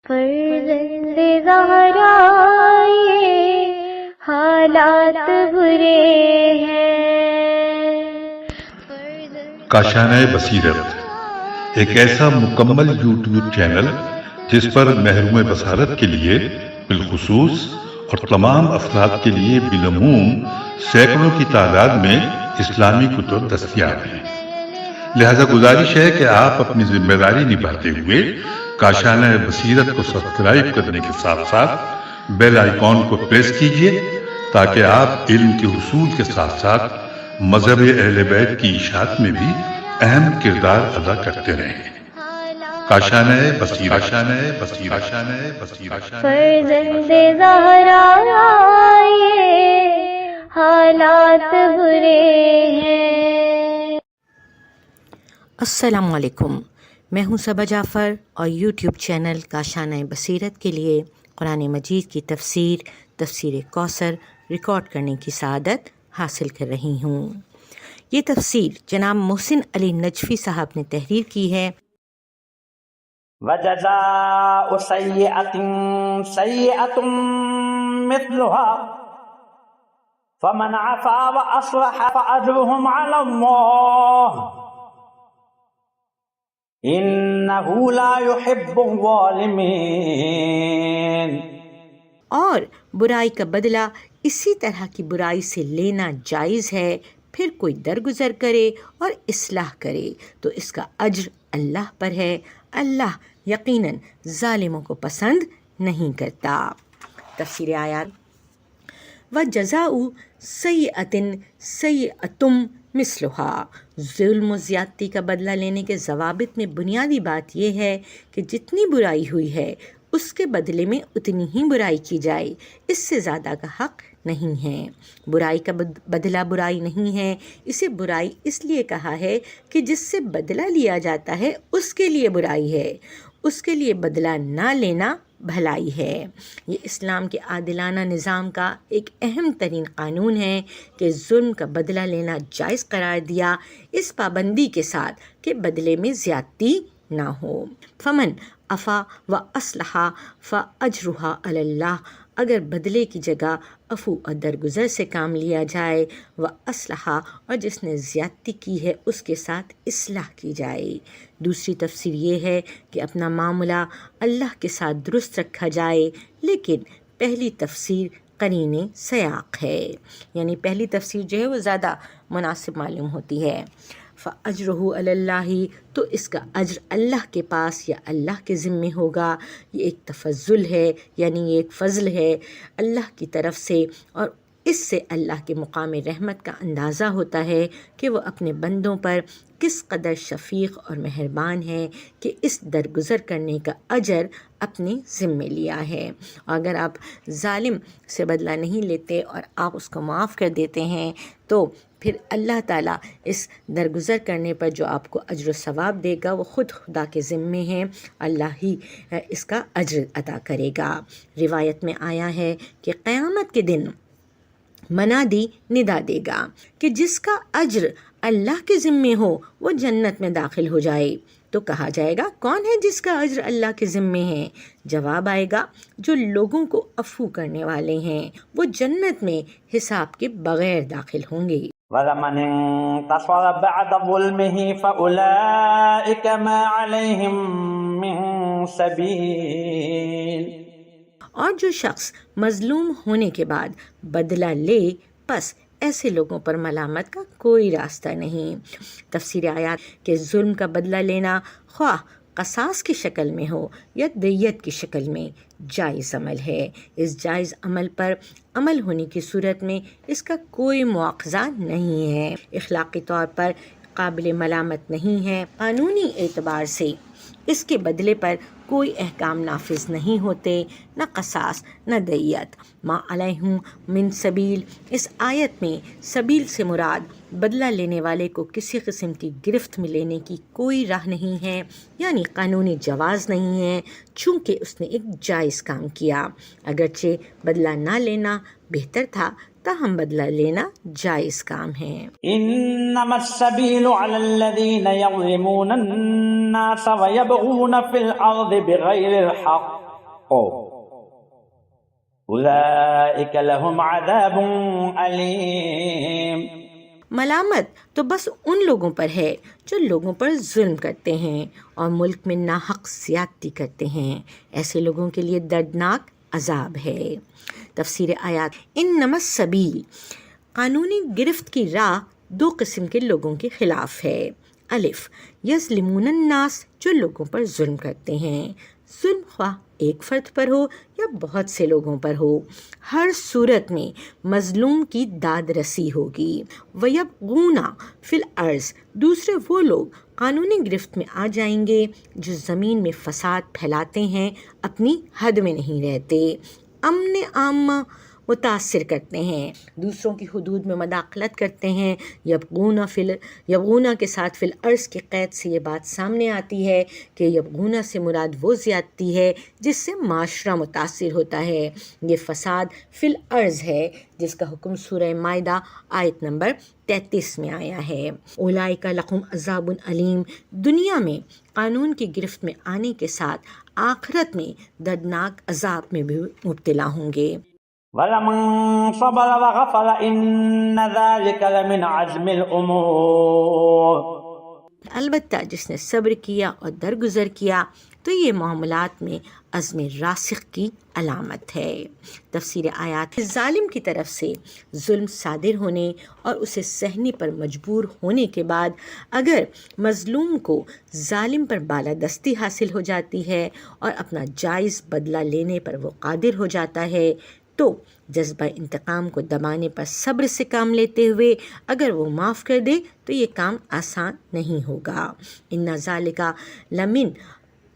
فرزند زہرا یہ حالات برے ہیں۔ کاشانہ بصیرت ایک ایسا مکمل یوٹیوب چینل جس پر محروم بصارت کے لیے بالخصوص اور تمام افراد کے لیے بالعموم سینکڑوں کی تعداد میں اسلامی کتب دستیاب ہیں۔ لہذا گزارش ہے کہ آپ اپنی ذمہ داری نبھاتے ہوئے کاشانہ بصیرت کو سبسکرائب کرنے کے ساتھ ساتھ بیل آئیکن کو پریس کیجئے تاکہ آپ علم کے حصول کے ساتھ ساتھ مذہب اہل بیت کی اشاعت میں بھی اہم کردار ادا کرتے رہیں۔ کاشانہ بصیرت۔ فرزند زہرا یہ حالات برے ہیں۔ السلام علیکم، میں ہوں صبا جعفر اور یوٹیوب چینل کاشانہ بصیرت کے لیے قرآن مجید کی تفسیر کوثر ریکارڈ کرنے کی سعادت حاصل کر رہی ہوں۔ یہ تفسیر جناب محسن علی نجفی صاحب نے تحریر کی ہے۔ وَجَزَاءُ سَيِّئَةٍ سَيِّئَةٌ مِثْلُهَا فَمَنْ عَفَا وَأَصْلَحَ فَأَجْرُهُ عَلَى اللَّهِ إِنَّهُ لَا يُحِبُّ الظَّالِمِينَ۔ اور برائی کا بدلہ اسی طرح کی برائی سے لینا جائز ہے، پھر کوئی درگزر کرے اور اصلاح کرے تو اس کا اجر اللہ پر ہے، اللہ یقیناً ظالموں کو پسند نہیں کرتا۔ تفسیر آیات۔ وَجَزَاءُ سَيِّئَةٍ سَيِّئَةٌ مِثْلُهَا، ظلم و زیادتی کا بدلہ لینے کے ضوابط میں بنیادی بات یہ ہے کہ جتنی برائی ہوئی ہے اس کے بدلے میں اتنی ہی برائی کی جائے، اس سے زیادہ کا حق نہیں ہے۔ برائی کا بدلہ برائی نہیں ہے، اسے برائی اس لیے کہا ہے کہ جس سے بدلہ لیا جاتا ہے اس کے لیے برائی ہے، اس کے لیے بدلہ نہ لینا بھلائی ہے۔ یہ اسلام کے عادلانہ نظام کا ایک اہم ترین قانون ہے کہ ظلم کا بدلہ لینا جائز قرار دیا، اس پابندی کے ساتھ کہ بدلے میں زیادتی نہ ہو۔ فمن عفا و اصلح فاجرها علی اللہ، اگر بدلے کی جگہ عفو اور درگزر سے کام لیا جائے، و اصلح، اور جس نے زیادتی کی ہے اس کے ساتھ اصلاح کی جائے۔ دوسری تفسیر یہ ہے کہ اپنا معاملہ اللہ کے ساتھ درست رکھا جائے، لیکن پہلی تفسیر قرین سیاق ہے، یعنی پہلی تفسیر جو ہے وہ زیادہ مناسب معلوم ہوتی ہے۔ فَأَجْرُهُ عَلَى اللَّهِ، تو اس کا اجر اللہ کے پاس یا اللہ کے ذمے ہوگا۔ یہ ایک تفضل ہے، یعنی یہ ایک فضل ہے اللہ کی طرف سے، اور اس سے اللہ کے مقام رحمت کا اندازہ ہوتا ہے کہ وہ اپنے بندوں پر کس قدر شفیق اور مہربان ہے کہ اس درگزر کرنے کا اجر اپنے ذمے لیا ہے۔ اور اگر آپ ظالم سے بدلہ نہیں لیتے اور آپ اس کو معاف کر دیتے ہیں تو پھر اللہ تعالیٰ اس درگزر کرنے پر جو آپ کو اجر و ثواب دے گا وہ خود خدا کے ذمے ہیں، اللہ ہی اس کا اجر عطا کرے گا۔ روایت میں آیا ہے کہ قیامت کے دن منادی ندا دے گا کہ جس کا اجر اللہ کے ذمے ہو وہ جنت میں داخل ہو جائے۔ تو کہا جائے گا کون ہے جس کا اجر اللہ کے ذمے ہے؟ جواب آئے گا جو لوگوں کو عفو کرنے والے ہیں، وہ جنت میں حساب کے بغیر داخل ہوں گے۔ وَمَنِ انتَصَرَ بَعْدَ ظُلْمِهِ فَأُولَئِكَ مَا عَلَيْهِم مِّن سَبِيلٍ، اور جو شخص مظلوم ہونے کے بعد بدلہ لے پس ایسے لوگوں پر ملامت کا کوئی راستہ نہیں۔ تفسیر آیات کہ ظلم کا بدلہ لینا خواہ قصاص کی شکل میں ہو یا دیت کی شکل میں جائز عمل ہے۔ اس جائز عمل پر عمل ہونے کی صورت میں اس کا کوئی مواخذہ نہیں ہے، اخلاقی طور پر قابل ملامت نہیں ہے، قانونی اعتبار سے اس کے بدلے پر کوئی احکام نافذ نہیں ہوتے، نہ قصاص نہ دیت۔ ما علیہم من سبیل، اس آیت میں سبیل سے مراد بدلہ لینے والے کو کسی قسم کی گرفت میں لینے کی کوئی راہ نہیں ہے، یعنی قانونی جواز نہیں ہے، چونکہ اس نے ایک جائز کام کیا۔ اگرچہ بدلہ نہ لینا بہتر تھا، تاہم بدلہ لینا جائز کام ہے۔ انما السبیل علی الذین یظلمون الناس ویبغون فی الارض بغیر الحق أولئك لهم عذاب أليم. ملامت تو بس ان لوگوں پر ہے جو لوگوں پر ظلم کرتے ہیں اور ملک میں ناحق زیادتی کرتے ہیں، ایسے لوگوں کے لیے دردناک عذاب ہے۔ تفسیر آیات: انما السبیل، قانونی گرفت کی راہ دو قسم کے لوگوں کے خلاف ہے۔ الف، یظلمون الناس، جو لوگوں پر ظلم کرتے ہیں، ظلم خواہ ایک فرد پر ہو یا بہت سے لوگوں پر ہو، ہر صورت میں مظلوم کی داد رسی ہوگی۔ وَيَبْغُونَ فِي الْأَرْضِ، دوسرے وہ لوگ قانونی گرفت میں آ جائیں گے جو زمین میں فساد پھیلاتے ہیں، اپنی حد میں نہیں رہتے، امن عامہ متاثر کرتے ہیں، دوسروں کی حدود میں مداخلت کرتے ہیں۔ یبغون کے ساتھ فی الارض کے قید سے یہ بات سامنے آتی ہے کہ یبغون سے مراد وہ زیادتی ہے جس سے معاشرہ متاثر ہوتا ہے۔ یہ فساد فی الارض ہے جس کا حکم سورہ مائدہ آیت نمبر 33 میں آیا ہے۔ اولئک لہم عذاب علیم، دنیا میں قانون کی گرفت میں آنے کے ساتھ آخرت میں دردناک عذاب میں بھی مبتلا ہوں گے۔ وَلَمَن صَبَرَ وَغَفَرَ إِنَّ ذَلِكَ لَمِنْ عَزْمِ الْأُمُورِ، البتہ جس نے صبر کیا اور درگزر کیا تو یہ معاملات میں عزم راسخ کی علامت ہے۔ تفسیر آیات: ظالم کی طرف سے ظلم صادر ہونے اور اسے سہنے پر مجبور ہونے کے بعد اگر مظلوم کو ظالم پر بالادستی حاصل ہو جاتی ہے اور اپنا جائز بدلہ لینے پر وہ قادر ہو جاتا ہے تو جذبہ انتقام کو دبانے پر صبر سے کام لیتے ہوئے اگر وہ معاف کر دے تو یہ کام آسان نہیں ہوگا۔ ان ذالک لمن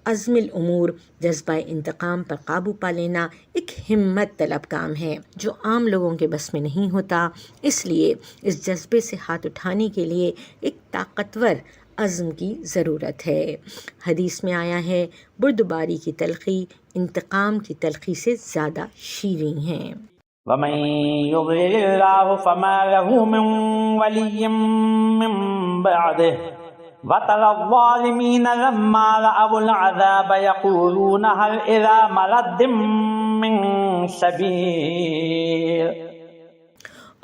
عزم الامور، جذبہ انتقام پر قابو پا لینا ایک ہمت طلب کام ہے جو عام لوگوں کے بس میں نہیں ہوتا، اس لیے اس جذبے سے ہاتھ اٹھانے کے لیے ایک طاقتور عزم کی ضرورت ہے۔ حدیث میں آیا ہے، بردباری کی تلخی انتقام کی تلخی سے زیادہ شیریں ہیں۔ وَمَن يُضْلِلِ اللَّهُ فَمَا لَهُ مِن وَلِيٍّ مِّن بَعْدِهِ وَتَرَى الظَّالِمِينَ لَمَّا رَأَوُا الْعَذَابَ يَقُولُونَ هَلْ إِلَىٰ مَرَدٍ مِّن سَبِيلٍ،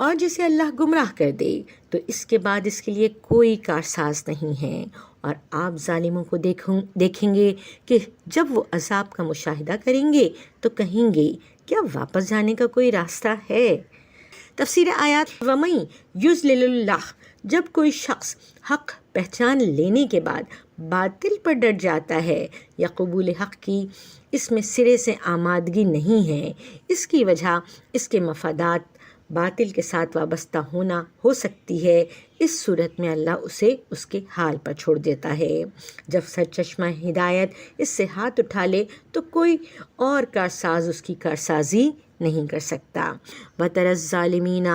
اور جسے اللہ گمراہ کر دے تو اس کے بعد اس کے لیے کوئی کارساز نہیں ہے، اور آپ ظالموں کو دیکھیں گے کہ جب وہ عذاب کا مشاہدہ کریں گے تو کہیں گے کیا واپس جانے کا کوئی راستہ ہے؟ تفسیر آیات: وَمَن یُضْلِلِ اللَّهُ، جب کوئی شخص حق پہچان لینے کے بعد باطل پر ڈٹ جاتا ہے یا قبول حق کی اس میں سرے سے آمادگی نہیں ہے، اس کی وجہ اس کے مفادات باطل کے ساتھ وابستہ ہونا ہو سکتی ہے، اس صورت میں اللہ اسے اس کے حال پر چھوڑ دیتا ہے۔ جب سرچشمہ ہدایت اس سے ہاتھ اٹھا لے تو کوئی اور کارساز اس کی کارسازی نہیں کر سکتا۔ وَتَرَى الظَّالِمِينَ،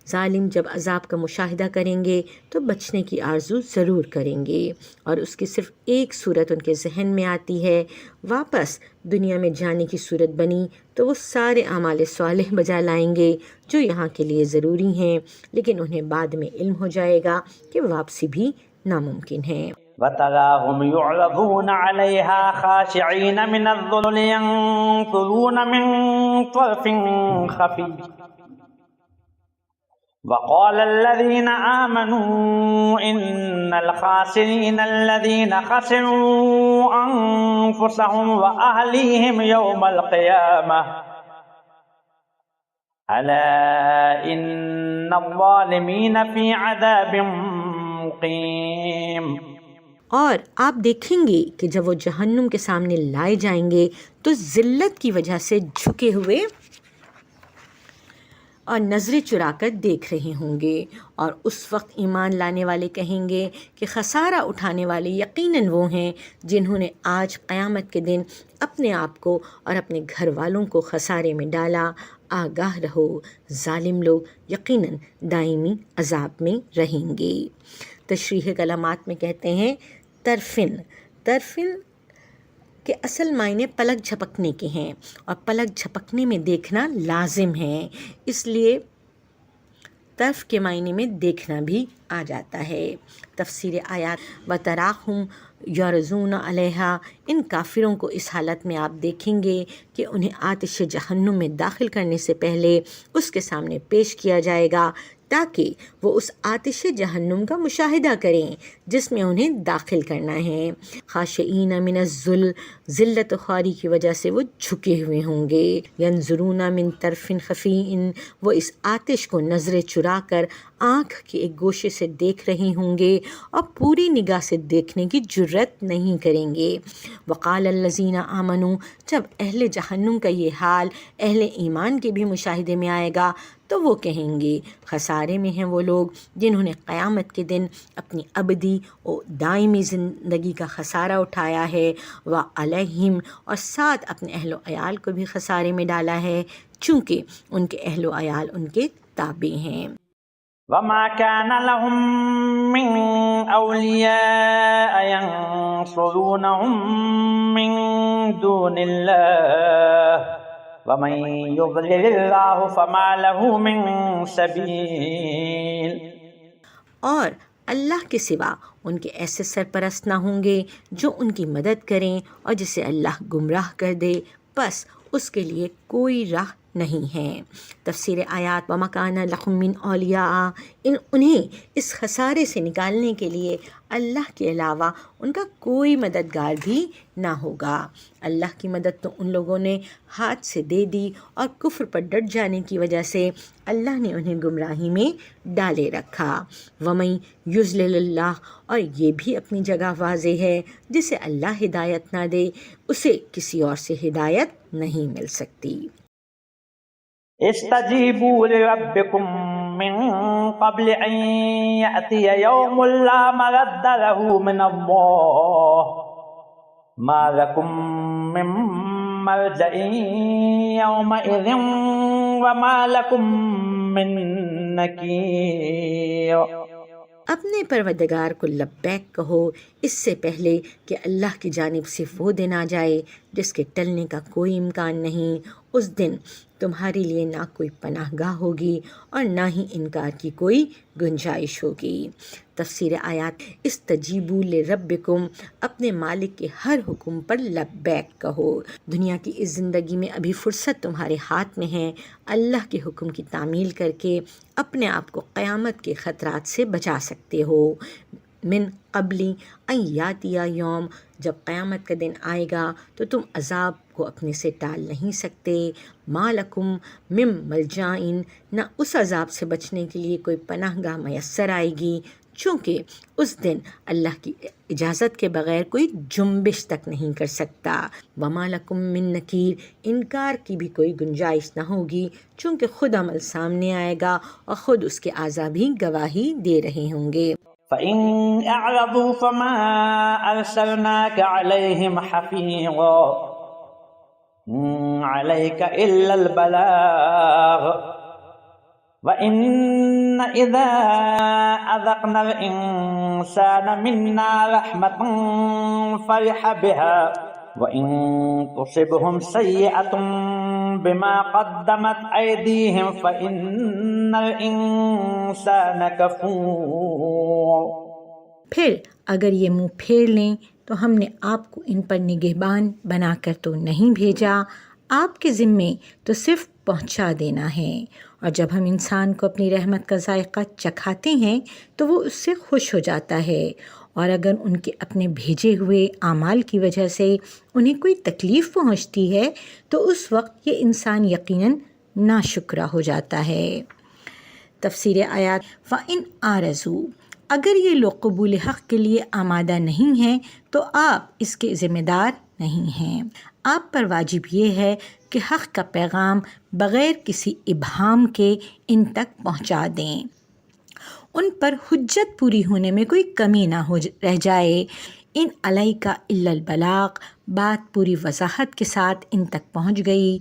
ظالم جب عذاب کا مشاہدہ کریں گے تو بچنے کی آرزو ضرور کریں گے، اور اس کی صرف ایک صورت ان کے ذہن میں آتی ہے، واپس دنیا میں جانے کی صورت بنی تو وہ سارے اعمال صالح بجا لائیں گے جو یہاں کے لیے ضروری ہیں، لیکن انہیں بعد میں علم ہو جائے گا کہ واپسی بھی ناممکن ہے۔ وَتَرَاهُمْ يُعْرَضُونَ عَلَيْهَا خَاشِعِينَ مِنَ الذُّلِّ يَنظُرُونَ مِن طَرْفٍ خَفِيٍّ وَقَالَ الَّذِينَ آمَنُوا إِنَّ الْخَاسِرِينَ الَّذِينَ خَسِرُوا أَنفُسَهُمْ وَأَهْلِيهِمْ يَوْمَ الْقِيَامَةِ أَلَا إِنَّ الظَّالِمِينَ فِي عَذَابٍ مُقِيمٍ۔ اور آپ دیکھیں گے کہ جب وہ جہنم کے سامنے لائے جائیں گے تو ذلت کی وجہ سے جھکے ہوئے اور نظریں چرا کر دیکھ رہے ہوں گے، اور اس وقت ایمان لانے والے کہیں گے کہ خسارہ اٹھانے والے یقیناً وہ ہیں جنہوں نے آج قیامت کے دن اپنے آپ کو اور اپنے گھر والوں کو خسارے میں ڈالا۔ آگاہ رہو، ظالم لوگ یقیناً دائمی عذاب میں رہیں گے۔ تشریح کلمات میں کہتے ہیں طرفن کے اصل معنی پلک جھپکنے کے ہیں، اور پلک جھپکنے میں دیکھنا لازم ہے، اس لیے طرف کے معنی میں دیکھنا بھی آ جاتا ہے۔ تفسیر آیات وَتَرَاهُمْ یرزون علیہا، ان کافروں کو اس حالت میں آپ دیکھیں گے کہ انہیں آتش جہنم میں داخل کرنے سے پہلے اس کے سامنے پیش کیا جائے گا تاکہ وہ اس آتش جہنم کا مشاہدہ کریں جس میں انہیں داخل کرنا ہے۔ خاشعین من الذل، ذلت و خواری کی وجہ سے وہ جھکے ہوئے ہوں گے۔ ینظرون من طرف خفی، وہ اس آتش کو نظریں چرا کر آنکھ کے ایک گوشے سے دیکھ رہے ہوں گے اور پوری نگاہ سے دیکھنے کی جرت نہیں کریں گے۔ وقال الذین آمنوا، جب اہل جہنم کا یہ حال اہل ایمان کے بھی مشاہدے میں آئے گا تو وہ کہیں گے خسارے میں ہیں وہ لوگ جنہوں نے قیامت کے دن اپنی ابدی اور دائمی زندگی کا خسارہ اٹھایا ہے، وعلیہم، اور ساتھ اپنے اہل و عیال کو بھی خسارے میں ڈالا ہے چونکہ ان کے اہل و عیال ان کے تابع ہیں۔ وما كان لهم من أولياء ينصرونهم من دون الله ومن يضلل الله فما له من سبيل، اور اللہ کے سوا ان کے ایسے سرپرست نہ ہوں گے جو ان کی مدد کریں، اور جسے اللہ گمراہ کر دے بس اس کے لیے کوئی راہ نہیں ہے۔ تفسیر آیات وَمَا لَهُم مِّنْ أَوْلِيَاءَ، انہیں اس خسارے سے نکالنے کے لیے اللہ کے علاوہ ان کا کوئی مددگار بھی نہ ہوگا۔ اللہ کی مدد تو ان لوگوں نے ہاتھ سے دے دی اور کفر پر ڈٹ جانے کی وجہ سے اللہ نے انہیں گمراہی میں ڈالے رکھا۔ وَمَن يُضْلِلِ اللَّهُ، اور یہ بھی اپنی جگہ واضح ہے جسے اللہ ہدایت نہ دے اسے کسی اور سے ہدایت نہیں مل سکتی۔ استجیبوا لربکم من قبل ان یأتی یوم لا مرد له من اللہ ما لکم من ملجأ یومئذ وما لکم من نکیر۔ اپنے پروردگار کو لبیک کہو اس سے پہلے کہ اللہ کی جانب سے وہ دن آ جائے جس کے ٹلنے کا کوئی امکان نہیں۔ اس دن تمہارے لیے نہ کوئی پناہ گاہ ہوگی اور نہ ہی انکار کی کوئی گنجائش ہوگی۔ تفسیر آیات استجیبوا لربکم، اپنے مالک کے ہر حکم پر لبیک کہو۔ دنیا کی اس زندگی میں ابھی فرصت تمہارے ہاتھ میں ہے، اللہ کے حکم کی تعمیل کر کے اپنے آپ کو قیامت کے خطرات سے بچا سکتے ہو۔ من قبلی ان یاتی یوم، جب قیامت کا دن آئے گا تو تم عذاب کو اپنے سے ٹال نہیں سکتے۔ ما لکم من ملجأ، نہ اس عذاب سے بچنے کے لیے کوئی پناہ گاہ میسر آئے گی، چونکہ اس دن اللہ کی اجازت کے بغیر کوئی جنبش تک نہیں کر سکتا۔ وما لکم من نکیر، انکار کی بھی کوئی گنجائش نہ ہوگی چونکہ خود عمل سامنے آئے گا اور خود اس کے اعضاء بھی گواہی دے رہے ہوں گے۔ فَإِنْ أَعْرَضُوا فَمَا أَرْسَلْنَاكَ عَلَيْهِمْ حَفِيظًا عَلَيْكَ إِلَّا الْبَلَاغَ وَإِنَّ إِذَا أَذَقْنَا الْإِنسَانَ مِنَّا رَحْمَةً فَرِحَ بِهَا وَإِن تُصِبْهُمْ سَيِّئَةٌ بِمَا قَدَّمَتْ أَيْدِيهِمْ فَإِنَّ الْإِنسَانَ كَفُورٌ۔ پھر اگر یہ منہ پھیر لیں تو ہم نے آپ کو ان پر نگہبان بنا کر تو نہیں بھیجا، آپ کے ذمے تو صرف پہنچا دینا ہے، اور جب ہم انسان کو اپنی رحمت کا ذائقہ چکھاتے ہیں تو وہ اس سے خوش ہو جاتا ہے، اور اگر ان کے اپنے بھیجے ہوئے اعمال کی وجہ سے انہیں کوئی تکلیف پہنچتی ہے تو اس وقت یہ انسان یقیناً ناشکرا ہو جاتا ہے۔ تفسیر آیات فَإِنْ آرَزُوا، اگر یہ لوگ قبول حق کے لیے آمادہ نہیں ہیں تو آپ اس کے ذمہ دار نہیں ہیں۔ آپ پر واجب یہ ہے کہ حق کا پیغام بغیر کسی ابہام کے ان تک پہنچا دیں، ان پر حجت پوری ہونے میں کوئی کمی نہ رہ جائے۔ ان علیک الا البلاغ، بات پوری وضاحت کے ساتھ ان تک پہنچ گئی،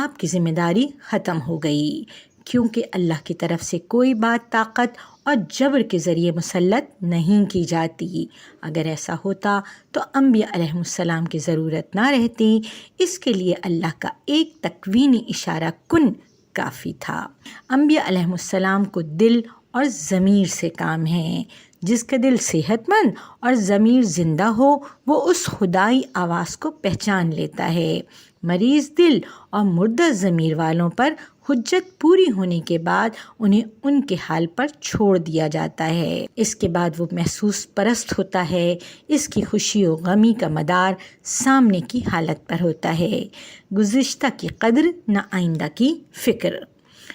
آپ کی ذمہ داری ختم ہو گئی، کیونکہ اللہ کی طرف سے کوئی بات طاقت اور جبر کے ذریعے مسلط نہیں کی جاتی۔ اگر ایسا ہوتا تو انبیاء علیہ السلام کی ضرورت نہ رہتی، اس کے لیے اللہ کا ایک تکوینی اشارہ کن کافی تھا۔ انبیاء علیہ السلام کو دل اور ضمیر سے کام ہے۔ جس کا دل صحت مند اور ضمیر زندہ ہو وہ اس خدائی آواز کو پہچان لیتا ہے۔ مریض دل اور مردہ ضمیر والوں پر حجت پوری ہونے کے بعد انہیں ان کے حال پر چھوڑ دیا جاتا ہے۔ اس کے بعد وہ محسوس پرست ہوتا ہے۔ اس کی خوشی و غمی کا مدار سامنے کی حالت پر ہوتا ہے، گزشتہ کی قدر نہ آئندہ کی فکر۔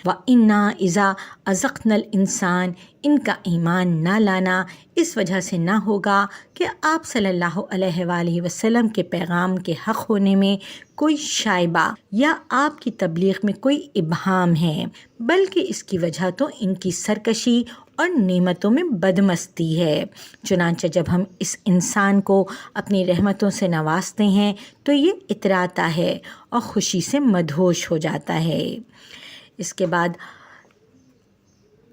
وَإِنَّا إِذَا أَذَقْنَا الْإِنسان، ان کا ایمان نہ لانا اس وجہ سے نہ ہوگا کہ آپ صلی اللہ علیہ وآلہ وسلم کے پیغام کے حق ہونے میں کوئی شائبہ یا آپ کی تبلیغ میں کوئی ابہام ہے، بلکہ اس کی وجہ تو ان کی سرکشی اور نعمتوں میں بدمستی ہے۔ چنانچہ جب ہم اس انسان کو اپنی رحمتوں سے نوازتے ہیں تو یہ اتراتا ہے اور خوشی سے مدہوش ہو جاتا ہے۔ اس کے بعد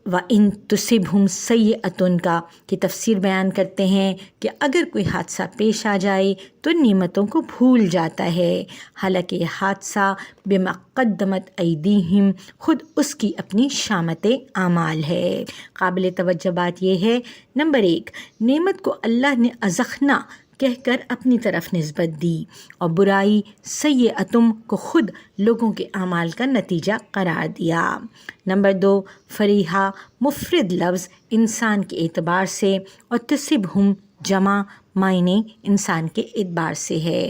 وَإِن تُصِبْهُمْ سَيِّئَةٌ کا کی تفسیر بیان کرتے ہیں کہ اگر کوئی حادثہ پیش آ جائے تو نعمتوں کو بھول جاتا ہے، حالانکہ یہ حادثہ بِمَا قَدَّمَتْ أَيْدِيهِمْ خود اس کی اپنی شامت اعمال ہے۔ قابل توجہ بات یہ ہے، نمبر 1، نعمت کو اللہ نے ازخنا کہہ کر اپنی طرف نسبت دی، اور برائی سیئتم کو خود لوگوں کے اعمال کا نتیجہ قرار دیا۔ نمبر 2، فریحہ مفرد لفظ انسان کے اعتبار سے اور تصبہم جمع معنی انسان کے اعتبار سے ہے۔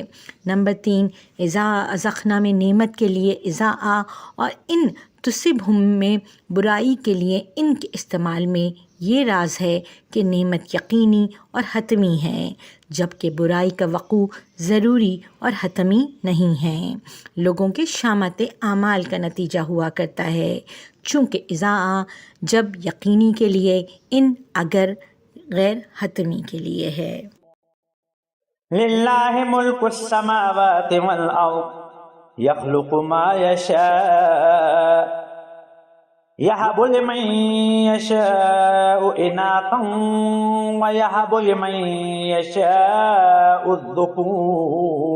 نمبر 3، اذا ازخنا میں نعمت کے لیے اذا آ اور ان تصبہم میں برائی کے لیے ان کے استعمال میں یہ راز ہے کہ نعمت یقینی اور حتمی ہے، جبکہ برائی کا وقوع ضروری اور حتمی نہیں ہے، لوگوں کے شامت اعمال کا نتیجہ ہوا کرتا ہے، چونکہ اذا جب یقینی کے لیے، ان اگر غیر حتمی کے لیے ہے۔ للہ ملک السماوات والارض یخلق ما یشاء یہب لمن یشاء اناثا ویہب لمن یشاء الذکور۔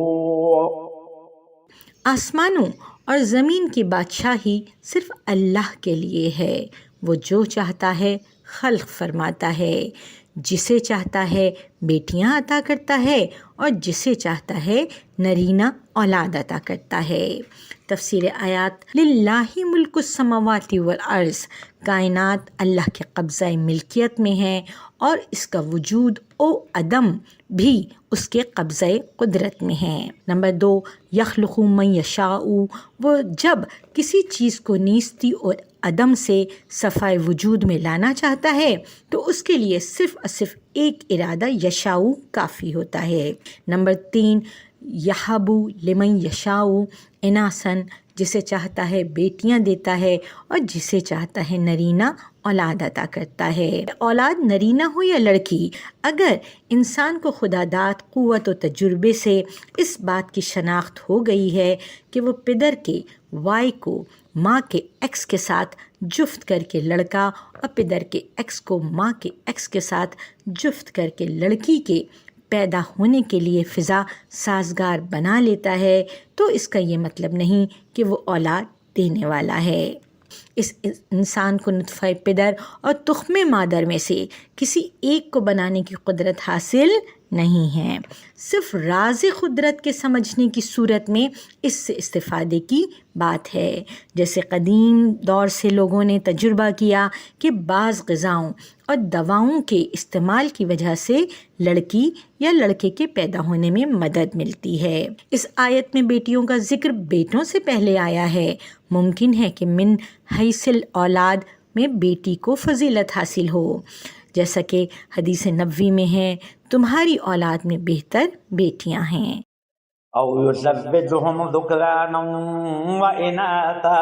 آسمانوں اور زمین کی بادشاہی صرف اللہ کے لیے ہے، وہ جو چاہتا ہے خلق فرماتا ہے، جسے چاہتا ہے بیٹیاں عطا کرتا ہے اور جسے چاہتا ہے نرینہ اولاد عطا کرتا ہے۔ تفسیر آیات، للہ ملک السماوات والارض، کائنات اللہ کے قبضہ ملکیت میں ہے اور اس کا وجود و عدم بھی اس کے قبضہ قدرت میں ہے۔ نمبر 2، یخلق من یشاء، وہ جب کسی چیز کو نیستی اور عدم سے صفائے وجود میں لانا چاہتا ہے تو اس کے لیے صرف اور صرف ایک ارادہ یشاء کافی ہوتا ہے۔ نمبر 3، یہب لمن یشاء اناثا، جسے چاہتا ہے بیٹیاں دیتا ہے اور جسے چاہتا ہے نرینہ اولاد عطا کرتا ہے۔ اولاد نرینہ ہو یا لڑکی، اگر انسان کو خدا داد قوت و تجربے سے اس بات کی شناخت ہو گئی ہے کہ وہ پدر کے وائی کو ماں کے ایکس کے ساتھ جفت کر کے لڑکا اور پدر کے ایکس کو ماں کے ایکس کے ساتھ جفت کر کے لڑکی کے پیدا ہونے کے لیے فضا سازگار بنا لیتا ہے، تو اس کا یہ مطلب نہیں کہ وہ اولاد دینے والا ہے۔ اس انسان کو نطفہ پدر اور تخم مادر میں سے کسی ایک کو بنانے کی قدرت حاصل نہیں ہے، صرف راز قدرت کے سمجھنے کی صورت میں اس سے استفادے کی بات ہے۔ جیسے قدیم دور سے لوگوں نے تجربہ کیا کہ بعض غذاؤں اور دواؤں کے استعمال کی وجہ سے لڑکی یا لڑکے کے پیدا ہونے میں مدد ملتی ہے۔ اس آیت میں بیٹیوں کا ذکر بیٹوں سے پہلے آیا ہے۔ ممکن ہے کہ من حیث الاولاد میں بیٹی کو فضیلت حاصل ہو، جیسا کہ حدیث نبوی میں ہے، تمہاری اولاد میں بہتر بیٹیاں ہیں۔ او یزوجہم ذکرانا واناثا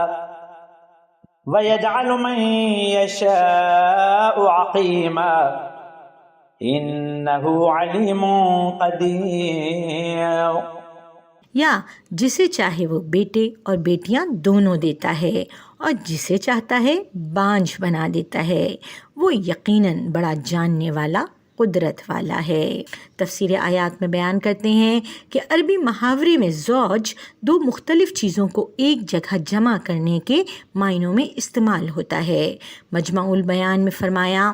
ویجعل من یشاء عقیما انہ علیم قدیر۔ یا جسے چاہے وہ بیٹے اور بیٹیاں دونوں دیتا ہے اور جسے چاہتا ہے بانجھ بنا دیتا ہے، وہ یقیناً بڑا جاننے والا قدرت والا ہے۔ تفسیر آیات میں بیان کرتے ہیں کہ عربی محاورے میں زوج دو مختلف چیزوں کو ایک جگہ جمع کرنے کے معنوں میں استعمال ہوتا ہے۔ مجمع البیان میں فرمایا،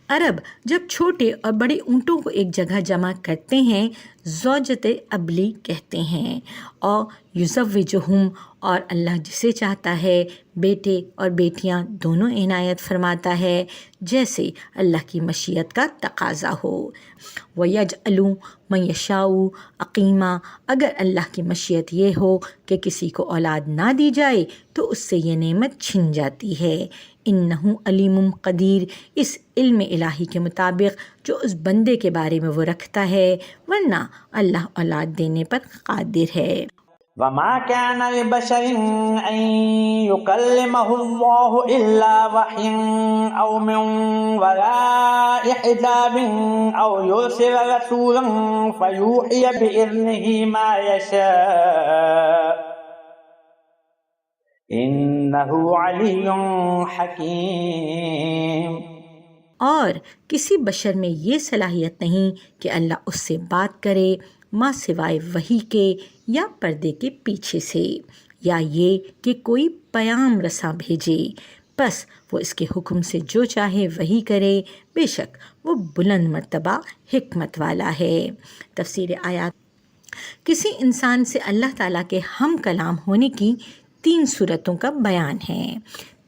عرب جب چھوٹے اور بڑے اونٹوں کو ایک جگہ جمع کرتے ہیں زوجت ابلی کہتے ہیں، اور یزوجہم، اور اللہ جسے چاہتا ہے بیٹے اور بیٹیاں دونوں عنایت فرماتا ہے جیسے اللہ کی مشیت کا تقاضا ہو۔ وَيَجْعَلُ مَن يَشَاءُ عَقِیمًا، اگر اللہ کی مشیت یہ ہو کہ کسی کو اولاد نہ دی جائے تو اس سے یہ نعمت چھن جاتی ہے۔ انہ علیم قدیر، اس علم الہی کے مطابق جو اس بندے کے بارے میں وہ رکھتا ہے، ورنہ اللہ اولاد دینے پر قادر ہے۔ وما كان لبشر أن يكلمه الله إلا وحي أو من وراء حجاب أو يرسل رسولا فيوحي بإذنه ما يشاء إنه علي حكيم۔ اور کسی بشر میں یہ صلاحیت نہیں کہ اللہ اس سے بات کرے ماں سوائے وحی کے یا پردے کے پیچھے سے، یا یہ کہ کوئی پیام رساں بھیجے، بس وہ اس کے حکم سے جو چاہے وحی کرے، بے شک وہ بلند مرتبہ حکمت والا ہے۔ تفسیر آیات، کسی انسان سے اللہ تعالیٰ کے ہم کلام ہونے کی 3 صورتوں کا بیان ہے۔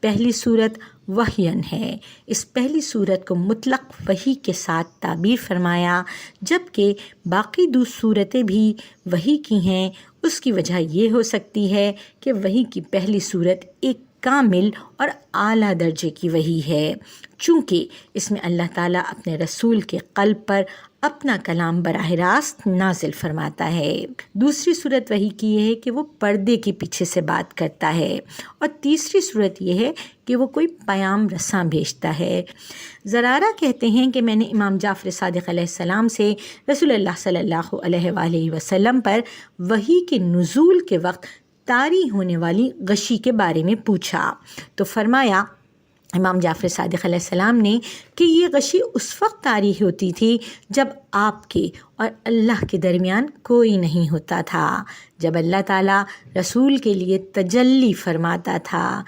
پہلی صورت وحین ہے۔ اس پہلی صورت کو مطلق وحی کے ساتھ تعبیر فرمایا، جبکہ باقی 2 صورتیں بھی وحی کی ہیں۔ اس کی وجہ یہ ہو سکتی ہے کہ وحی کی پہلی صورت ایک کامل اور اعلیٰ درجے کی وحی ہے، چونکہ اس میں اللہ تعالیٰ اپنے رسول کے قلب پر اپنا کلام براہ راست نازل فرماتا ہے۔ دوسری صورت وحی کی یہ ہے کہ وہ پردے کے پیچھے سے بات کرتا ہے، اور تیسری صورت یہ ہے کہ وہ کوئی پیام رساں بھیجتا ہے۔ زرارہ کہتے ہیں کہ میں نے امام جعفر صادق علیہ السلام سے رسول اللہ صلی اللہ علیہ وآلہ وسلم پر وحی کے نزول کے وقت طاری ہونے والی غشی کے بارے میں پوچھا تو فرمایا امام جعفر صادق علیہ السلام نے کہ یہ غشی اس وقت طاری ہوتی تھی جب آپ کے اور اللہ کے درمیان کوئی نہیں ہوتا تھا، جب اللہ تعالیٰ رسول کے لیے تجلی فرماتا تھا۔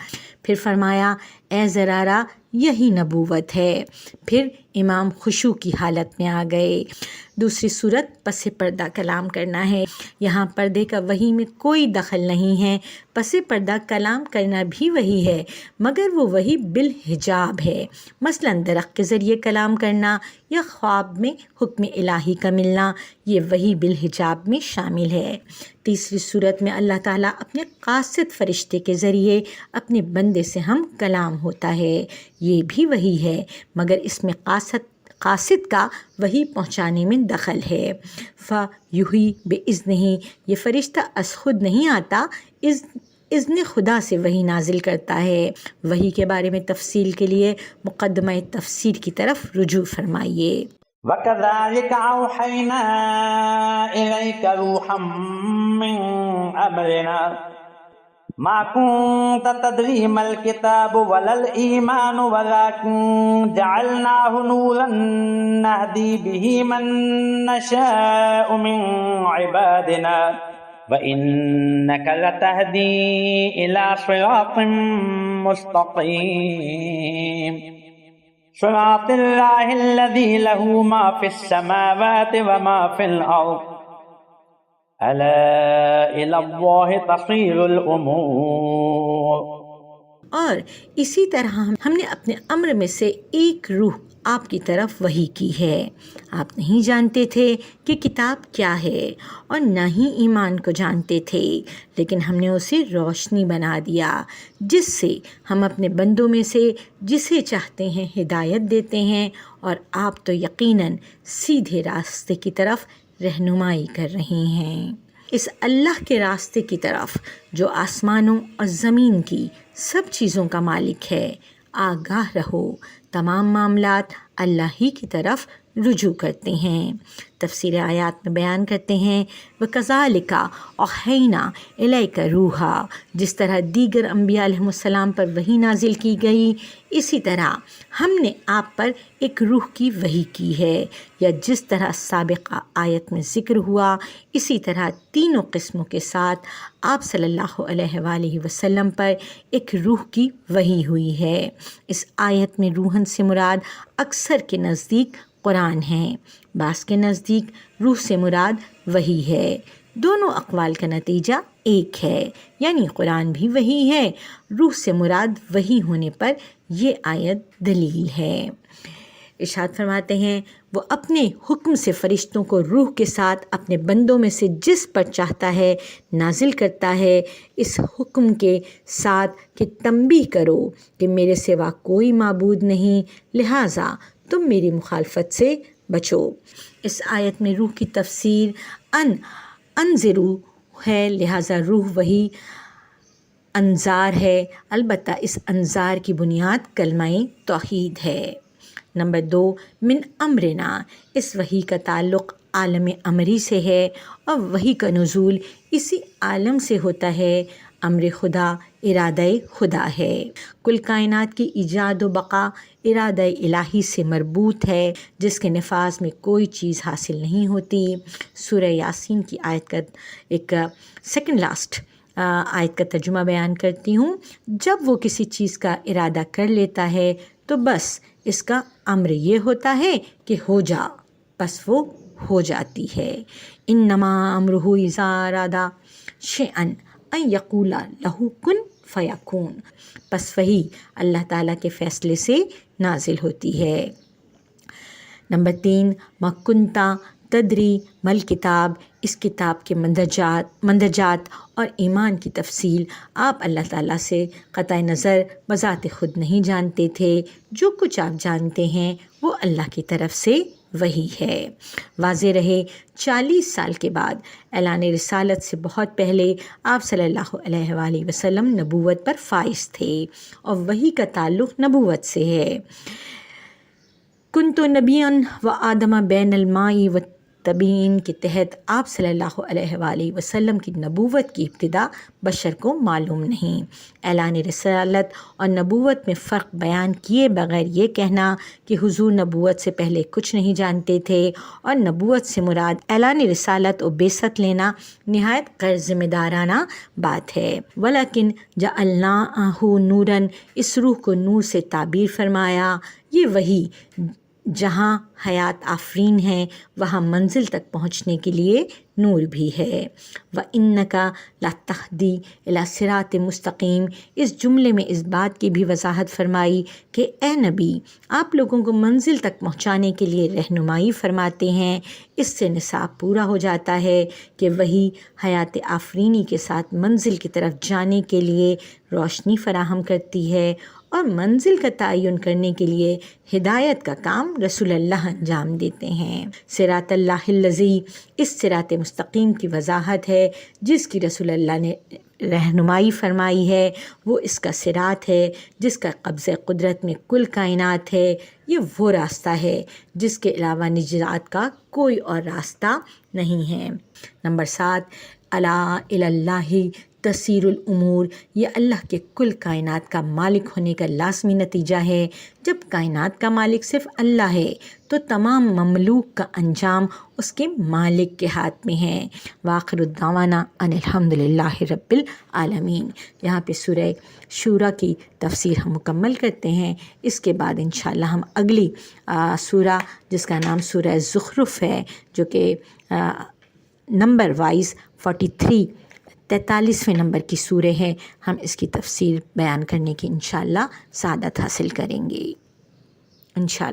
پھر فرمایا اے زرارہ یہی نبوت ہے۔ پھر امام خشوع کی حالت میں آ گئے۔ دوسری صورت پس پردہ کلام کرنا ہے۔ یہاں پردے کا وحی میں کوئی دخل نہیں ہے۔ پس پردہ کلام کرنا بھی وحی ہے، مگر وہ وحی بالحجاب ہے، مثلاً درخت کے ذریعے کلام کرنا یا خواب میں حکم الہی کا ملنا، یہ وحی بالحجاب میں شامل ہے۔ تیسری صورت میں اللہ تعالیٰ اپنے قاصد فرشتے کے ذریعے اپنے بندے سے ہم کلام ہوتا ہے، یہ بھی وحی ہے، مگر اس میں قاصد کا وحی پہنچانے میں دخل ہے۔ فیوحی بِإِذْنِهِ، یہ فرشتہ از خود نہیں آتا، اذن خدا سے وحی نازل کرتا ہے۔ وحی کے بارے میں تفصیل کے لیے مقدمہ تفسیر کی طرف رجوع فرمائیے۔ وَكَذَلِكَ أَوْحَيْنَا إِلَيْكَ رُوحًا مِّنْ أَمْرِنَا مَا كُنْتَ تَدْرِي مَا الْكِتَابُ وَلَا الْإِيمَانُ وَلَكِنْ جَعَلْنَاهُ نُورًا نَهْدِي بِهِ مَن نَّشَاءُ مِنْ عِبَادِنَا وَإِنَّكَ لَتَهْدِي إِلَى صِرَاطٍ مُّسْتَقِيمٍ صراط اللہ الذی لہ ما فی السماوات وما فی الارض الا الی اللہ تصیر الامور۔ اور اسی طرح ہم نے اپنے امر میں سے ایک روح آپ کی طرف وحی کی ہے۔ آپ نہیں جانتے تھے کہ کتاب کیا ہے اور نہ ہی ایمان کو جانتے تھے، لیکن ہم نے اسے روشنی بنا دیا جس سے ہم اپنے بندوں میں سے جسے چاہتے ہیں ہدایت دیتے ہیں، اور آپ تو یقیناً سیدھے راستے کی طرف رہنمائی کر رہے ہیں، اس اللہ کے راستے کی طرف جو آسمانوں اور زمین کی سب چیزوں کا مالک ہے۔ آگاہ رہو، تمام معاملات اللہ ہی کی طرف رجوع کرتے ہیں۔ تفسیر آیات میں بیان کرتے ہیں وَكَذَلِكَ أَوْحَيْنَا إِلَيْكَ رُوحًا، جس طرح دیگر انبیاء علیہم السلام پر وحی نازل کی گئی، اسی طرح ہم نے آپ پر ایک روح کی وحی کی ہے، یا جس طرح سابقہ آیت میں ذکر ہوا اسی طرح تینوں قسموں کے ساتھ آپ صلی اللہ علیہ وآلہ وسلم پر ایک روح کی وحی ہوئی ہے۔ اس آیت میں روحن سے مراد اکثر کے نزدیک قرآن ہے، بعض کے نزدیک روح سے مراد وحی ہے۔ دونوں اقوال کا نتیجہ ایک ہے، یعنی قرآن بھی وحی ہے، روح سے مراد وحی ہونے پر یہ آیت دلیل ہے۔ ارشاد فرماتے ہیں وہ اپنے حکم سے فرشتوں کو روح کے ساتھ اپنے بندوں میں سے جس پر چاہتا ہے نازل کرتا ہے، اس حکم کے ساتھ کہ تنبیہ کرو کہ میرے سوا کوئی معبود نہیں، لہٰذا تم میری مخالفت سے بچو۔ اس آیت میں روح کی تفسیر انذرو ہے، لہٰذا روح وہی انذار ہے، البتہ اس انذار کی بنیاد کلمہ توحید ہے۔ نمبر 2، من امرنا، اس وحی کا تعلق عالم امری سے ہے اور وحی کا نزول اسی عالم سے ہوتا ہے۔ امر خدا ارادہ خدا ہے، کل کائنات کی ایجاد و بقا ارادہ الہی سے مربوط ہے، جس کے نفاذ میں کوئی چیز حاصل نہیں ہوتی۔ سورہ یاسین کی آیت کا ایک سیکنڈ لاسٹ آیت کا ترجمہ بیان کرتی ہوں۔ جب وہ کسی چیز کا ارادہ کر لیتا ہے تو بس اس کا امر یہ ہوتا ہے کہ ہو جا، بس وہ ہو جاتی ہے۔ انما امرہ اذا اراد شیئا ان یقول لہ کن فیکون، پس وہی اللہ تعالیٰ کے فیصلے سے نازل ہوتی ہے۔ نمبر 3، ما کنتا تدری مل کتاب، اس کتاب کے مندرجات اور ایمان کی تفصیل آپ اللہ تعالیٰ سے قطع نظر بذات خود نہیں جانتے تھے، جو کچھ آپ جانتے ہیں وہ اللہ کی طرف سے وہی ہے۔ واضح رہے 40 سال کے بعد اعلان رسالت سے بہت پہلے آپ صلی اللہ علیہ وآلہ وسلم نبوت پر فائز تھے اور وحی کا تعلق نبوت سے ہے۔ کنت نبیا و آدم بین الماء و تبین کے تحت آپ صلی اللہ علیہ وآلہ وسلم کی نبوت کی ابتدا بشر کو معلوم نہیں۔ اعلان رسالت اور نبوت میں فرق بیان کیے بغیر یہ کہنا کہ حضور نبوت سے پہلے کچھ نہیں جانتے تھے اور نبوت سے مراد اعلان رسالت و بعثت لینا نہایت غیر ذمہ دارانہ بات ہے۔ ولیکن جعلناہ نوراً، اس روح کو نور سے تعبیر فرمایا۔ یہ وہی جہاں حیات آفرین ہے وہاں منزل تک پہنچنے کے لیے نور بھی ہے۔ وَإِنَّكَ لَتَهْدِي إِلَى صِرَاطٍ مستقیم، اس جملے میں اس بات کی بھی وضاحت فرمائی کہ اے نبی آپ لوگوں کو منزل تک پہنچانے کے لیے رہنمائی فرماتے ہیں۔ اس سے نصاب پورا ہو جاتا ہے کہ وہی حیات آفرینی کے ساتھ منزل کی طرف جانے کے لیے روشنی فراہم کرتی ہے، اور منزل کا تعین کرنے کے لیے ہدایت کا کام رسول اللہ انجام دیتے ہیں۔ صراط اللہ الذی، اس صراط مستقیم کی وضاحت ہے جس کی رسول اللہ نے رہنمائی فرمائی ہے، وہ اس کا صراط ہے جس کا قبضہ قدرت میں کل کائنات ہے۔ یہ وہ راستہ ہے جس کے علاوہ نجات کا کوئی اور راستہ نہیں ہے۔ نمبر 7، الا الی اللہ تسیر الامور، یہ اللہ کے کل کائنات کا مالک ہونے کا لازمی نتیجہ ہے۔ جب کائنات کا مالک صرف اللہ ہے تو تمام مملوک کا انجام اس کے مالک کے ہاتھ میں ہے۔ وآخر الدعوانا ان الحمد للہ رب العالمین۔ یہاں پہ سورہ شورا کی تفسیر ہم مکمل کرتے ہیں۔ اس کے بعد انشاءاللہ ہم اگلی سورہ جس کا نام سورہ زخرف ہے، جو کہ نمبر وائز 43 نمبر کی سورہ ہے، ہم اس کی تفسیر بیان کرنے کی انشاءاللہ سعادت حاصل کریں گے انشاءاللہ۔